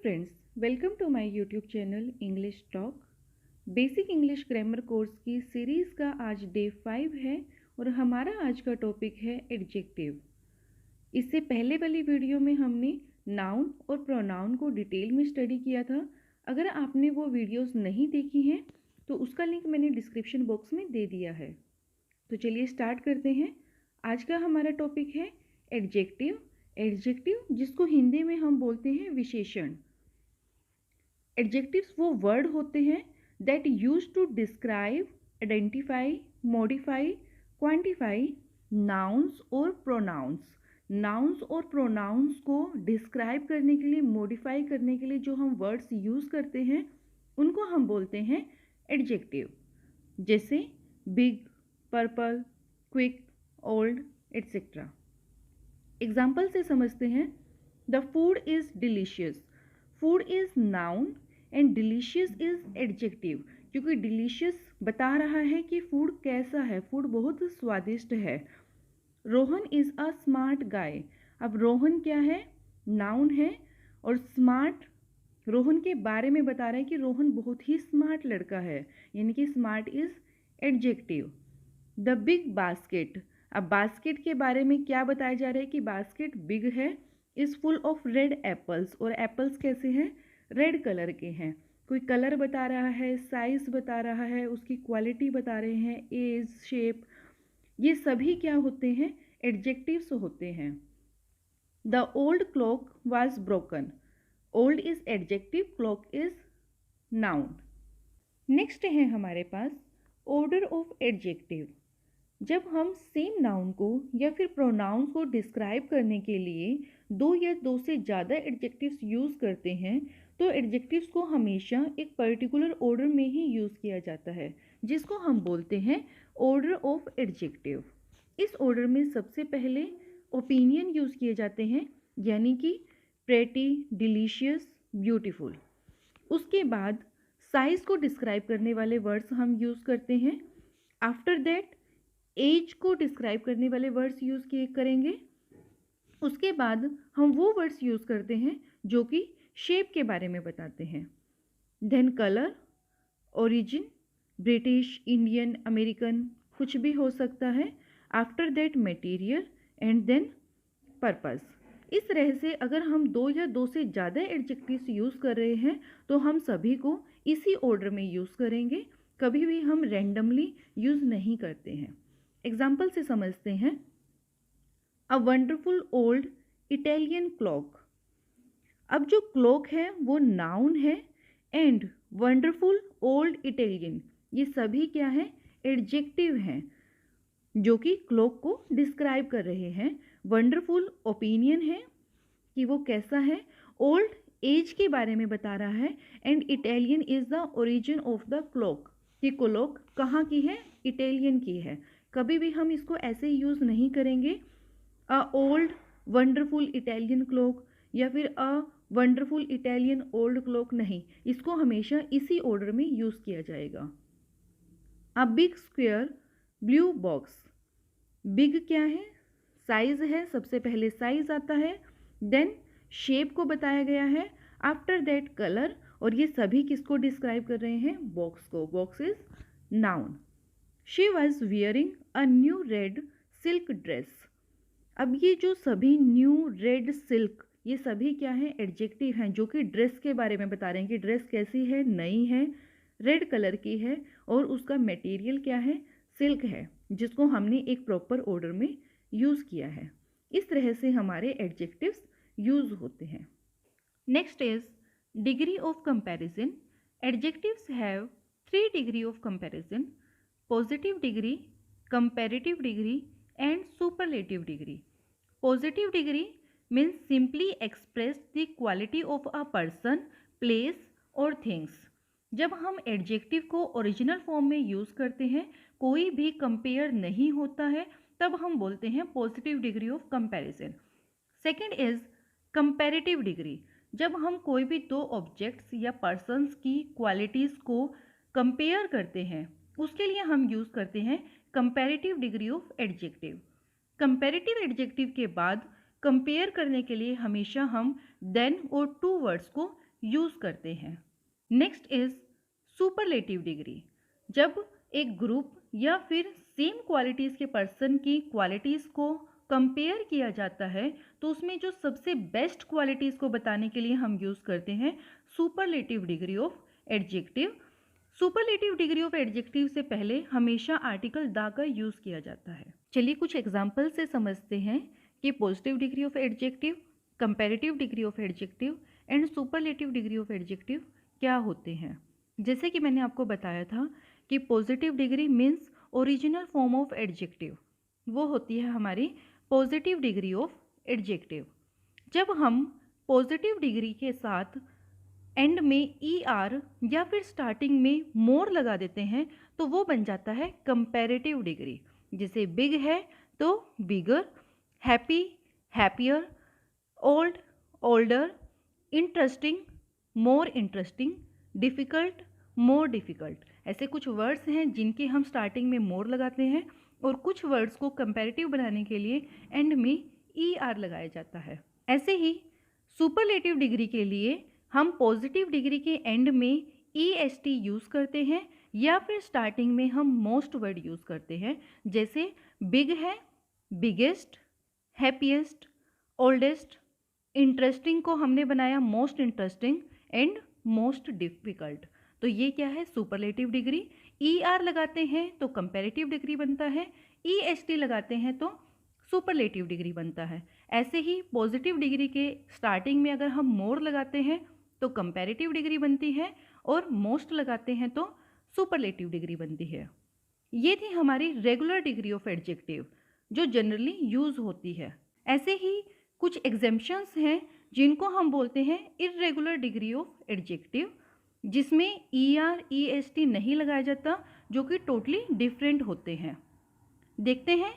Friends, welcome to my YouTube channel English talk. Basic English grammar course की series का आज day 5 है और हमारा आज का टॉपिक है एडजेक्टिव। इससे पहले वाली वीडियो में हमने नाउन और प्रोनाउन को डिटेल में स्टडी किया था। अगर आपने वो वीडियोस नहीं देखी हैं तो उसका लिंक मैंने डिस्क्रिप्शन बॉक्स में दे दिया है। तो चलिए स्टार्ट करते हैं। आज का हमारा टॉपिक है एडजेक्टिव। एडजेक्टिव जिसको हिंदी में हम बोलते हैं विशेषण। एडजेक्टिव्स वो वर्ड होते हैं that use to describe, identify, modify, quantify nouns और प्रोनाउंस। नाउन्स और प्रोनाउंस को डिस्क्राइब करने के लिए, मॉडिफाई करने के लिए जो हम वर्ड्स यूज़ करते हैं उनको हम बोलते हैं एडजेक्टिव। जैसे big, purple, quick, old etcetera. Example से समझते हैं। The food is delicious. Food is noun and delicious is adjective, क्योंकि डिलीशियस बता रहा है कि फूड कैसा है, फूड बहुत स्वादिष्ट है। Rohan is a smart guy. अब रोहन क्या है? नाउन है। और स्मार्ट रोहन के बारे में बता रहा है कि रोहन बहुत ही स्मार्ट लड़का है, यानी कि smart is adjective. The big basket. अब बास्केट के बारे में क्या बताया जा रहा है कि बास्केट बिग है, is full of red apples. और एप्पल्स कैसे हैं? रेड कलर के हैं। कोई कलर बता रहा है, साइज बता रहा है, उसकी क्वालिटी बता रहे हैं, एज, शेप, ये सभी क्या होते हैं? एडजेक्टिव्स होते हैं। The old clock was broken. Old is adjective, clock is noun. Next है हमारे पास ऑर्डर ऑफ एडजेक्टिव। जब हम सेम नाउन को या फिर प्रोनाउंस को डिस्क्राइब करने के लिए दो या दो से ज़्यादा एडजेक्टिव्स यूज़ करते हैं तो एडजेक्टिव्स को हमेशा एक पर्टिकुलर ऑर्डर में ही यूज़ किया जाता है, जिसको हम बोलते हैं ऑर्डर ऑफ एडजेक्टिव। इस ऑर्डर में सबसे पहले ओपिनियन यूज़ किए जाते हैं, यानी कि प्रेटी, डिलीशियस, ब्यूटीफुल। उसके बाद साइज़ को डिस्क्राइब करने वाले वर्ड्स हम यूज़ करते हैं। आफ्टर दैट एज को डिस्क्राइब करने वाले वर्ड्स यूज़ किए करेंगे। उसके बाद हम वो वर्ड्स यूज़ करते हैं जो कि शेप के बारे में बताते हैं। Then colour, origin, British, Indian, American, कुछ भी हो सकता है। After that material and then purpose. इस तरह से अगर हम दो या दो से ज़्यादा एडजेक्टिव्स यूज़ कर रहे हैं तो हम सभी को इसी ऑर्डर में यूज़ करेंगे, कभी भी हम रैंडमली यूज़ नहीं करते हैं। एग्जाम्पल से समझते हैं। A wonderful old Italian clock. अब जो क्लॉक है वो नाउन है एंड वंडरफुल ओल्ड इटालियन ये सभी क्या है? एडजेक्टिव हैं जो कि क्लॉक को डिस्क्राइब कर रहे हैं। वंडरफुल ओपिनियन है कि वो कैसा है। ओल्ड एज के बारे में बता रहा है and Italian is the origin of the clock, कि क्लॉक कहाँ की है? इटालियन की है। कभी भी हम इसको ऐसे यूज़ नहीं करेंगे a old wonderful Italian clock या फिर a wonderful Italian old clock, नहीं, इसको हमेशा इसी ऑर्डर में यूज़ किया जाएगा। A big square blue box. Big क्या है? साइज है, सबसे पहले साइज आता है, देन शेप को बताया गया है, आफ्टर दैट कलर, और ये सभी किसको डिस्क्राइब कर रहे हैं? बॉक्स को। Box is noun. She was wearing a new red silk dress. अब ये जो सभी न्यू, रेड, सिल्क, ये सभी क्या है? एडजेक्टिव हैं जो कि ड्रेस के बारे में बता रहे हैं कि ड्रेस कैसी है? नई है, रेड कलर की है और उसका मटेरियल क्या है? सिल्क है, जिसको हमने एक प्रॉपर ऑर्डर में यूज़ किया है। इस तरह से हमारे एडजेक्टिव्स यूज़ होते हैं। Next is degree of comparison. Adjectives have 3 degree of comparison: positive degree, comparative degree and superlative degree. Positive degree means simply express the quality of a person, place और things। जब हम adjective को original form में use करते हैं, कोई भी compare नहीं होता है, तब हम बोलते हैं positive degree of comparison. Second is comparative degree. जब हम कोई भी दो ऑब्जेक्ट्स या पर्सन्स की क्वालिटीज़ को कंपेयर करते हैं, उसके लिए हम यूज़ करते हैं comparative degree of adjective. Comparative adjective के बाद कंपेयर करने के लिए हमेशा हम देन और टू वर्ड्स को यूज़ करते हैं। Next is superlative degree. जब एक ग्रुप या फिर सेम क्वालिटीज़ के पर्सन की क्वालिटीज़ को कंपेयर किया जाता है तो उसमें जो सबसे बेस्ट क्वालिटीज़ को बताने के लिए हम यूज़ करते हैं superlative degree of adjective. Superlative degree of adjective से पहले हमेशा आर्टिकल द का यूज़ किया जाता है। चलिए कुछ एग्जाम्पल से समझते हैं कि positive degree of adjective, comparative degree of adjective and superlative degree of adjective क्या होते हैं। जैसे कि मैंने आपको बताया था कि positive degree means original form of adjective, वो होती है हमारी पॉजिटिव डिग्री ऑफ एडजेक्टिव। जब हम पॉजिटिव डिग्री के साथ एंड में ई आर या फिर स्टार्टिंग में मोर लगा देते हैं तो वो बन जाता है कंपैरेटिव डिग्री। जैसे बिग है तो bigger, happy happier, old older, interesting more interesting, difficult more difficult. ऐसे कुछ वर्ड्स हैं जिनके हम स्टार्टिंग में मोर लगाते हैं और कुछ वर्ड्स को कंपैरेटिव बनाने के लिए एंड में ई आर लगाया जाता है। ऐसे ही सुपरलेटिव डिग्री के लिए हम पॉजिटिव डिग्री के एंड में ई एस टी यूज़ करते हैं या फिर स्टार्टिंग में हम मोस्ट वर्ड यूज़ करते हैं। जैसे बिग है बिगेस्ट, हैप्पीएस्ट, ओल्डेस्ट, इंटरेस्टिंग को हमने बनाया most interesting and most difficult. तो ये क्या है सुपरलेटिव डिग्री। ई आर लगाते हैं तो कंपैरेटिव डिग्री बनता है, ई एस टी लगाते हैं तो सुपरलेटिव डिग्री बनता है। ऐसे ही पॉजिटिव डिग्री के स्टार्टिंग में अगर हम मोर लगाते हैं तो कंपैरेटिव डिग्री बनती है और मोस्ट लगाते हैं तो सुपरलेटिव डिग्री बनती है। ये थी हमारी रेगुलर डिग्री ऑफ एडजेक्टिव जो जनरली यूज़ होती है। ऐसे ही कुछ एग्जेम्पशंस हैं जिनको हम बोलते हैं इर्रेगुलर डिग्री ऑफ एडजेक्टिव, जिसमें E R E S T नहीं लगाया जाता, जो कि टोटली डिफरेंट होते हैं। देखते हैं,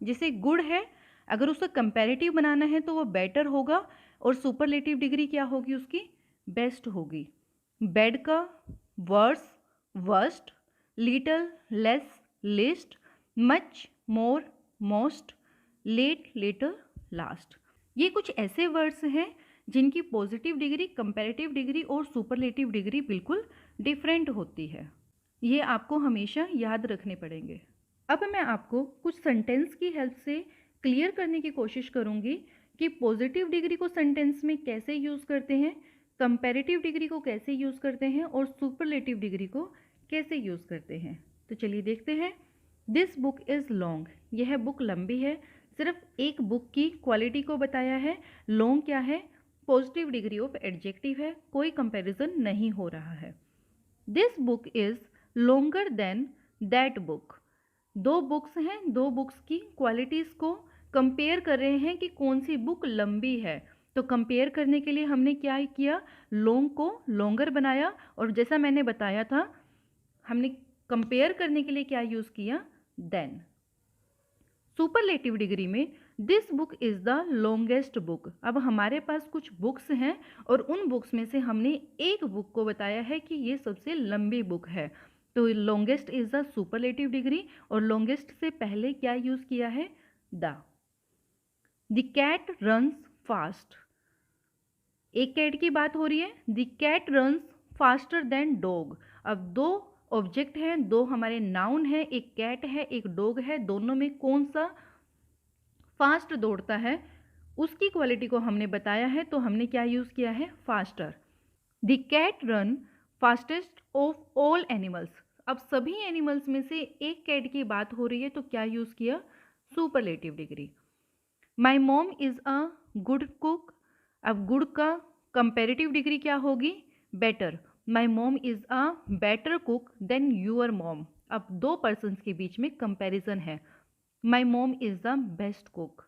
जैसे गुड है, अगर उसका कंपैरेटिव बनाना है तो वो बेटर होगा और सुपरलेटिव डिग्री क्या होगी उसकी, बेस्ट होगी। बैड का worse, worst, little, less, least, much, more, most, late, later, last. ये कुछ ऐसे वर्ड्स हैं जिनकी पॉजिटिव डिग्री, कंपैरेटिव डिग्री और सुपरलेटिव डिग्री बिल्कुल डिफरेंट होती है। ये आपको हमेशा याद रखने पड़ेंगे। अब मैं आपको कुछ सेंटेंस की हेल्प से क्लियर करने की कोशिश करूँगी कि पॉजिटिव डिग्री को सेंटेंस में कैसे यूज़ करते हैं, कंपैरेटिव डिग्री को कैसे यूज़ करते हैं और सुपरलेटिव डिग्री को कैसे यूज़ करते हैं। तो चलिए देखते हैं। दिस बुक इज़ लॉन्ग, यह बुक लंबी है। सिर्फ एक बुक की क्वालिटी को बताया है। लॉन्ग क्या है, पॉजिटिव डिग्री ऑफ एडजेक्टिव है, कोई कंपैरिजन नहीं हो रहा है। This book is longer than that book, दो बुक्स हैं, दो बुक्स की क्वालिटीज़ को कंपेयर कर रहे हैं कि कौन सी बुक लंबी है। तो कंपेयर करने के लिए हमने क्या किया, लॉन्ग को लॉन्गर बनाया, और जैसा मैंने बताया था हमने कंपेयर करने के लिए क्या यूज़ किया, देन। सुपरलेटिव डिग्री में this book is the longest book. अब हमारे पास कुछ बुक्स हैं और उन बुक्स में से हमने एक बुक को बताया है कि ये सबसे लंबी बुक है, तो longest is the superlative degree और लॉन्गेस्ट से पहले क्या यूज़ किया है, the. The cat runs fast, एक कैट की बात हो रही है। The cat runs faster than dog. अब दो ऑब्जेक्ट हैं, दो हमारे नाउन हैं, एक कैट है एक डॉग है, दोनों में कौन सा फास्ट दौड़ता है उसकी क्वालिटी को हमने बताया है, तो हमने क्या यूज़ किया है, faster. The cat run fastest of all animals. अब सभी एनिमल्स में से एक कैट की बात हो रही है तो क्या यूज़ किया, superlative degree. My mom is a good cook. अब गुड का कंपेरेटिव डिग्री क्या होगी, better. My mom is a better cook than your mom. अब दो पर्सन्स के बीच में कंपैरिजन है। My mom is the best cook,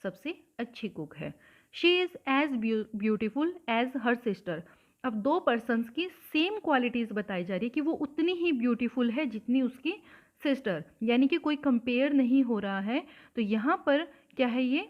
सबसे अच्छी कुक है। She is as beautiful as her sister. अब दो पर्सन्स की सेम क्वालिटीज़ बताई जा रही है कि वो उतनी ही ब्यूटीफुल है जितनी उसकी सिस्टर, यानी कि कोई कंपेयर नहीं हो रहा है। तो यहाँ पर क्या है, ये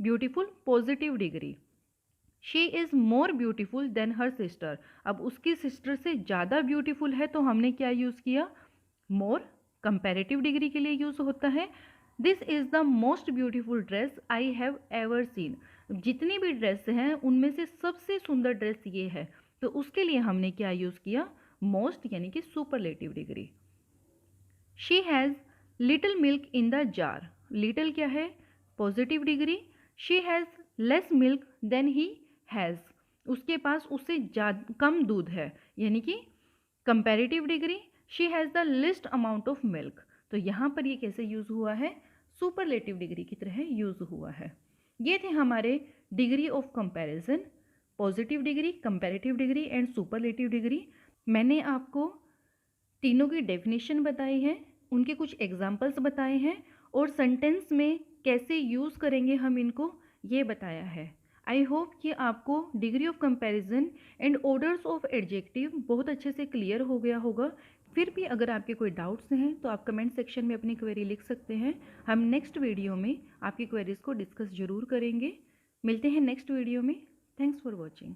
beautiful positive degree. She is more beautiful then her sister. अब उसकी सिस्टर से ज़्यादा ब्यूटीफुल है तो हमने क्या यूज़ किया, मोर। कंपैरेटिव डिग्री के लिए यूज़ होता है। This is the most beautiful dress I have ever seen. जितनी भी ड्रेस हैं उनमें से सबसे सुंदर ड्रेस ये है। तो उसके लिए हमने क्या यूज़ किया, मोस्ट यानी कि superlative degree. She has little milk in the jar, little क्या है, positive degree. She has less milk than he has, उसके पास उससे कम दूध है, यानी कि comparative degree. She has the least amount of milk, तो यहाँ पर ये कैसे यूज़ हुआ है, सुपरलेटिव डिग्री की तरह यूज़ हुआ है। ये थे हमारे degree of comparison, positive degree, comparative degree and superlative degree. मैंने आपको तीनों की डेफिनेशन बताई है, उनके कुछ एग्जाम्पल्स बताए हैं और सेंटेंस में कैसे यूज़ करेंगे हम इनको, ये बताया है। आई होप कि आपको degree of comparison and orders of adjective बहुत अच्छे से क्लियर हो गया होगा। फिर भी अगर आपके कोई डाउट्स हैं तो आप कमेंट सेक्शन में अपनी क्वेरी लिख सकते हैं। हम नेक्स्ट वीडियो में आपकी क्वेरीज को डिस्कस जरूर करेंगे। मिलते हैं नेक्स्ट वीडियो में। Thanks for watching.